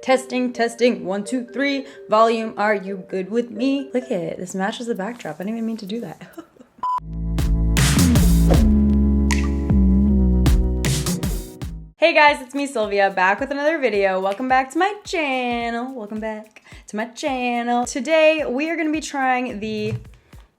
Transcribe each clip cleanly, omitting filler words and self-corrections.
Testing, testing, 1, 2, 3. Volume, are you good with me? Look at it, this matches the backdrop. I didn't even mean to do that. Hey guys, it's me, Sylvia, back with another video. Welcome back to my channel. Welcome back to my channel. Today, we are gonna be trying the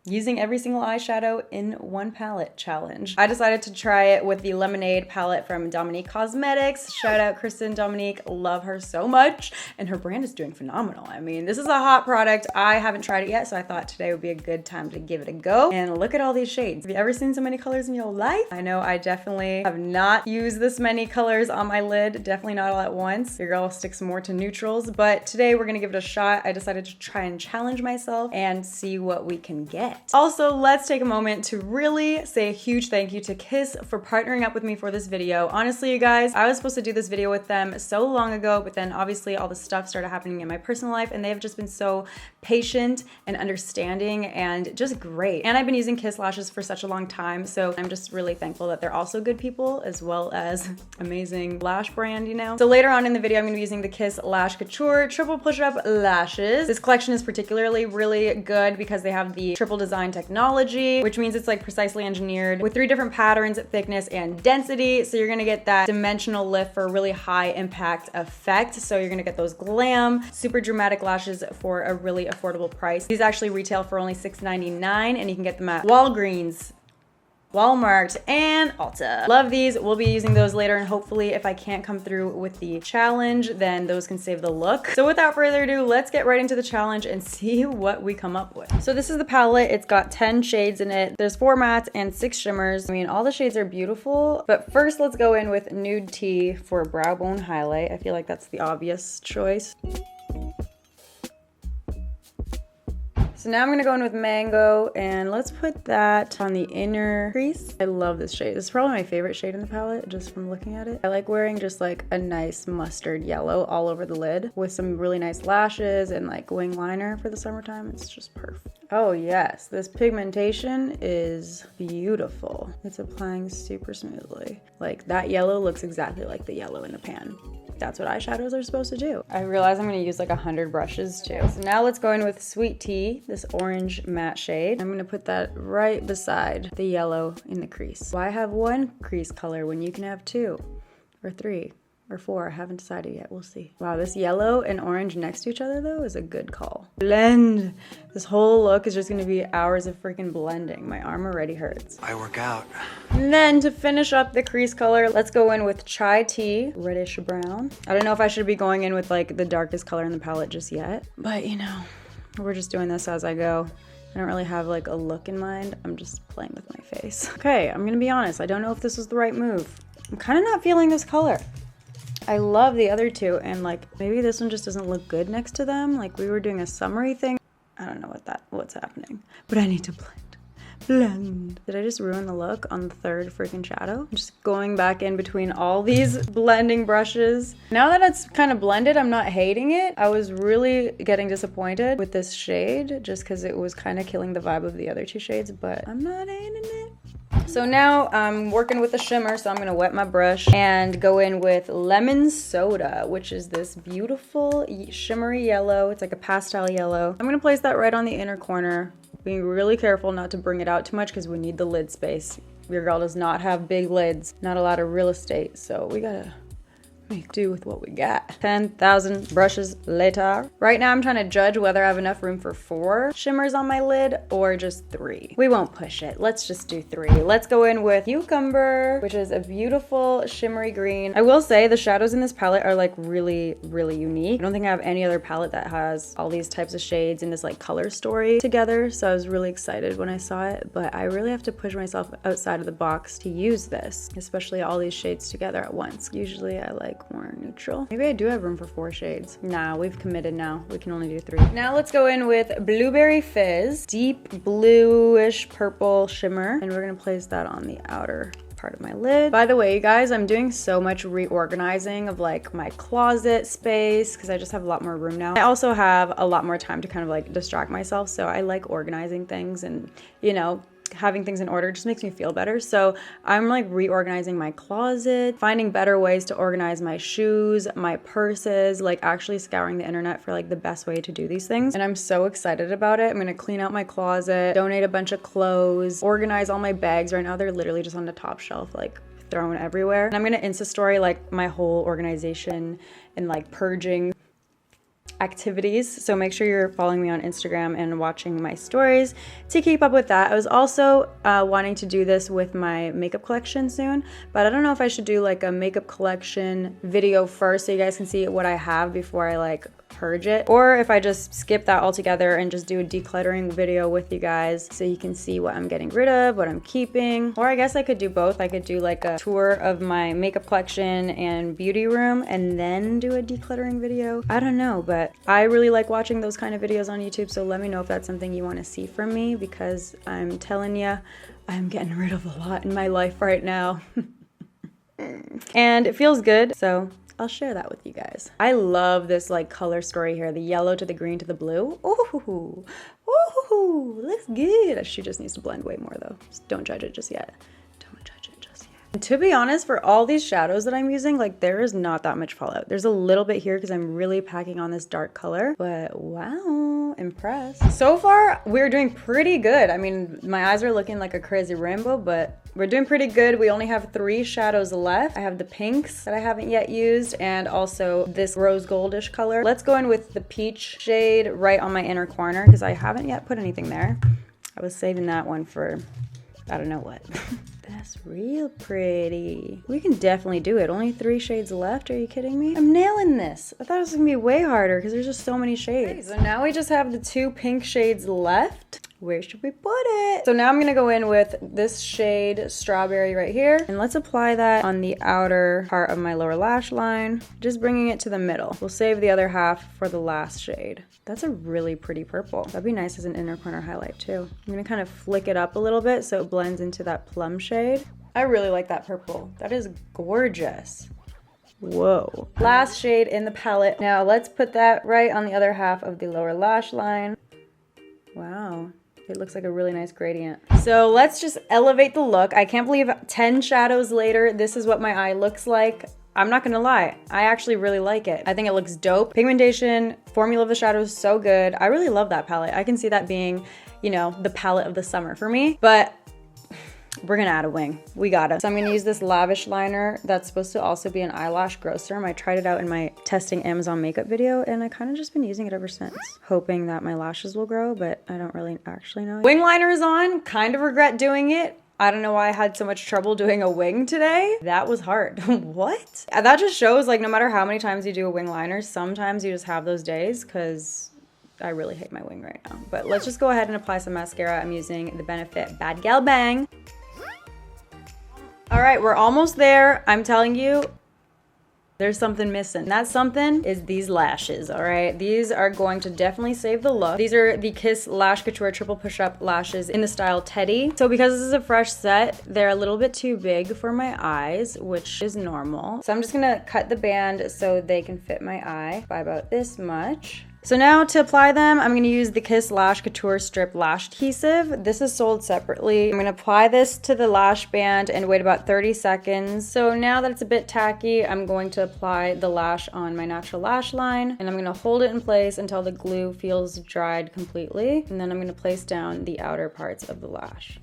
using every single eyeshadow in one palette challenge. I decided to try it with the Lemonade palette from Dominique Cosmetics. Shout out Kristen Dominique, love her so much. And her brand is doing phenomenal. I mean, this is a hot product. I haven't tried it yet, so I thought today would be a good time to give it a go. And look at all these shades. Have you ever seen so many colors in your life? I know I definitely have not used this many colors on my lid. Definitely not all at once. Your girl sticks more to neutrals, but today we're gonna give it a shot. I decided to try and challenge myself and see what we can get. Also, let's take a moment to really say a huge thank you to Kiss for partnering up with me for this video. Honestly, you guys, I was supposed to do this video with them so long ago, but then obviously all the stuff started happening in my personal life, and they have just been so patient and understanding and just great. And I've been using Kiss lashes for such a long time, so I'm just really thankful that they're also good people as well as amazing lash brand, you know? So later on in the video, I'm gonna be using the Kiss Lash Couture Triple Push-Up Lashes. This collection is particularly really good because they have the triple design technology, which means it's like precisely engineered with 3 different patterns, thickness, and density. So you're gonna get that dimensional lift for a really high impact effect. So you're gonna get those glam, super dramatic lashes for a really affordable price. These actually retail for only $6.99, and you can get them at Walgreens, Walmart, and Ulta. Love these. We'll be using those later, and hopefully if I can't come through with the challenge, then those can save the look. So without further ado, let's get right into the challenge and see what we come up with. So this is the palette. It's got 10 shades in it. There's 4 mattes and 6 shimmers. I mean, all the shades are beautiful, but first let's go in with Nude Tea for a brow bone highlight. I feel like that's the obvious choice. So now I'm gonna go in with Mango, and let's put that on the inner crease. I love this shade. This is probably my favorite shade in the palette, just from looking at it. I like wearing just like a nice mustard yellow all over the lid with some really nice lashes and like wing liner for the summertime. It's just perfect. Oh yes, this pigmentation is beautiful. It's applying super smoothly. Like that yellow looks exactly like the yellow in the pan. That's what eyeshadows are supposed to do. I realize I'm gonna use like 100 brushes too. So now let's go in with Sweet Tea, this orange matte shade. I'm gonna put that right beside the yellow in the crease. Why have 1 crease color when you can have 2 or 3 or 4? I haven't decided yet, we'll see. Wow, this yellow and orange next to each other though is a good call. Blend. This whole look is just gonna be hours of freaking blending. My arm already hurts. I work out. And then to finish up the crease color, let's go in with Chai Tea, reddish brown. I don't know if I should be going in with like the darkest color in the palette just yet, but you know, we're just doing this as I go. I don't really have like a look in mind. I'm just playing with my face. Okay, I'm gonna be honest. I don't know if this was the right move. I'm kind of not feeling this color. I love the other 2, and like maybe this one just doesn't look good next to them. Like we were doing a summery thing. I don't know what's happening, but I need to blend. Blend. Did I just ruin the look on the 3rd freaking shadow? I'm just going back in between all these blending brushes. Now that it's kind of blended, I'm not hating it. I was really getting disappointed with this shade just because it was kind of killing the vibe of the other 2 shades, but I'm not hating it. So now I'm working with a shimmer, so I'm gonna wet my brush and go in with Lemon Soda, which is this beautiful shimmery yellow. It's like a pastel yellow. I'm gonna place that right on the inner corner, being really careful not to bring it out too much because we need the lid space. Your girl does not have big lids, not a lot of real estate, so we gotta make do with what we got. 10,000 brushes later. Right now I'm trying to judge whether I have enough room for 4 shimmers on my lid or just 3. We won't push it. Let's just do 3. Let's go in with Cucumber, which is a beautiful shimmery green. I will say the shadows in this palette are like really, really unique. I don't think I have any other palette that has all these types of shades in this like color story together. So I was really excited when I saw it, but I really have to push myself outside of the box to use this, especially all these shades together at once. Usually I like more neutral. Maybe I do have room for 4 shades. Nah, we've committed now. We can only do 3. Now let's go in with Blueberry Fizz, deep bluish purple shimmer, and we're gonna place that on the outer part of my lid. By the way, you guys, I'm doing so much reorganizing of like my closet space because I just have a lot more room now. I also have a lot more time to kind of like distract myself, so I like organizing things and, you know, having things in order just makes me feel better. So I'm like reorganizing my closet, finding better ways to organize my shoes, my purses, like actually scouring the internet for like the best way to do these things. And I'm so excited about it. I'm gonna clean out my closet, donate a bunch of clothes, organize all my bags. Right now they're literally just on the top shelf, like thrown everywhere. And I'm gonna Insta story like my whole organization and like purging activities. So make sure you're following me on Instagram and watching my stories to keep up with that. I was also wanting to do this with my makeup collection soon, but I don't know if I should do like a makeup collection video first so you guys can see what I have before I like purge it, or if I just skip that altogether and just do a decluttering video with you guys so you can see what I'm getting rid of, what I'm keeping. Or I guess I could do both. I could do like a tour of my makeup collection and beauty room and then do a decluttering video. I don't know, but I really like watching those kind of videos on YouTube, so let me know if that's something you want to see from me, because I'm telling you, I'm getting rid of a lot in my life right now. And it feels good, so I'll share that with you guys. I love this like color story here, the yellow to the green to the blue. Ooh, ooh, looks good. She just needs to blend way more though. Just don't judge it just yet. Don't judge it just yet. And to be honest, for all these shadows that I'm using, like there is not that much fallout. There's a little bit here because I'm really packing on this dark color, but wow, impressed. So far, we're doing pretty good. I mean, my eyes are looking like a crazy rainbow, but we're doing pretty good. We only have 3 shadows left. I have the pinks that I haven't yet used and also this rose goldish color. Let's go in with the peach shade right on my inner corner because I haven't yet put anything there. I was saving that one for I don't know what. That's real pretty. We can definitely do it. Only 3 shades left. Are you kidding me? I'm nailing this. I thought it was gonna be way harder because there's just so many shades. Okay, so now we just have the 2 pink shades left. Where should we put it? So now I'm gonna go in with this shade Strawberry right here, and let's apply that on the outer part of my lower lash line, just bringing it to the middle. We'll save the other half for the last shade. That's a really pretty purple. That'd be nice as an inner corner highlight too. I'm gonna kind of flick it up a little bit so it blends into that plum shade. I really like that purple. That is gorgeous. Whoa. Last shade in the palette. Now let's put that right on the other half of the lower lash line. Wow. It looks like a really nice gradient. So let's just elevate the look. I can't believe 10 shadows later, this is what my eye looks like. I'm not gonna lie, I actually really like it. I think it looks dope. Pigmentation, formula of the shadow is so good. I really love that palette. I can see that being, you know, the palette of the summer for me, but we're gonna add a wing. We gotta. So I'm gonna use this Lavish liner that's supposed to also be an eyelash growth serum. I tried it out in my testing Amazon makeup video and I kind of just been using it ever since, hoping that my lashes will grow, but I don't really actually know. Wing liner is on. Kind of regret doing it. I don't know why I had so much trouble doing a wing today. That was hard. What? That just shows like no matter how many times you do a wing liner, sometimes you just have those days, because I really hate my wing right now. But let's just go ahead and apply some mascara. I'm using the Benefit Bad Gal Bang. All right, we're almost there. I'm telling you, there's something missing. That something is these lashes, all right? These are going to definitely save the look. These are the Kiss Lash Couture Triple Push-Up Lashes in the style Teddy. So because this is a fresh set, they're a little bit too big for my eyes, which is normal. So I'm just gonna cut the band so they can fit my eye by about this much. So now to apply them, I'm gonna use the Kiss Lash Couture Strip Lash Adhesive. This is sold separately. I'm gonna apply this to the lash band and wait about 30 seconds. So now that it's a bit tacky, I'm going to apply the lash on my natural lash line, and I'm gonna hold it in place until the glue feels dried completely. And then I'm gonna place down the outer parts of the lash.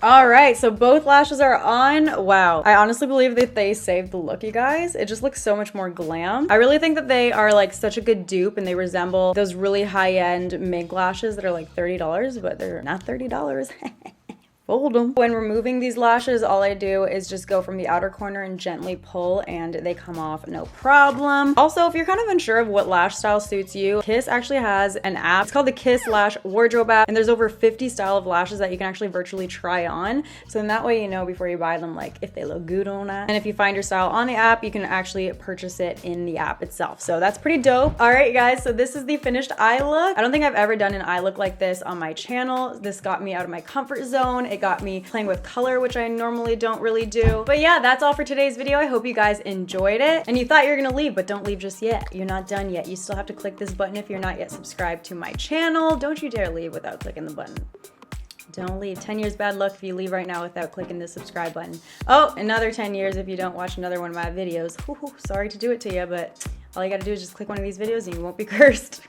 All right, so both lashes are on. Wow, I honestly believe that they saved the look, you guys. It just looks so much more glam. I really think that they are like such a good dupe and they resemble those really high-end mink lashes that are like $30, but they're not $30. Fold them. When removing these lashes, all I do is just go from the outer corner and gently pull and they come off no problem. Also, if you're kind of unsure of what lash style suits you, Kiss actually has an app. It's called the Kiss Lash Wardrobe app, and there's over 50 style of lashes that you can actually virtually try on. So in that way, you know before you buy them, like if they look good or not. And if you find your style on the app, you can actually purchase it in the app itself. So that's pretty dope. All right, guys, so this is the finished eye look. I don't think I've ever done an eye look like this on my channel. This got me out of my comfort zone. It got me playing with color, which I normally don't really do. But yeah, that's all for today's video. I hope you guys enjoyed it. And you thought you were gonna leave, but don't leave just yet. You're not done yet. You still have to click this button if you're not yet subscribed to my channel. Don't you dare leave without clicking the button. Don't leave. 10 years bad luck if you leave right now without clicking the subscribe button. Oh, another 10 years if you don't watch another one of my videos. Sorry to do it to you, but all you gotta do is just click one of these videos and you won't be cursed.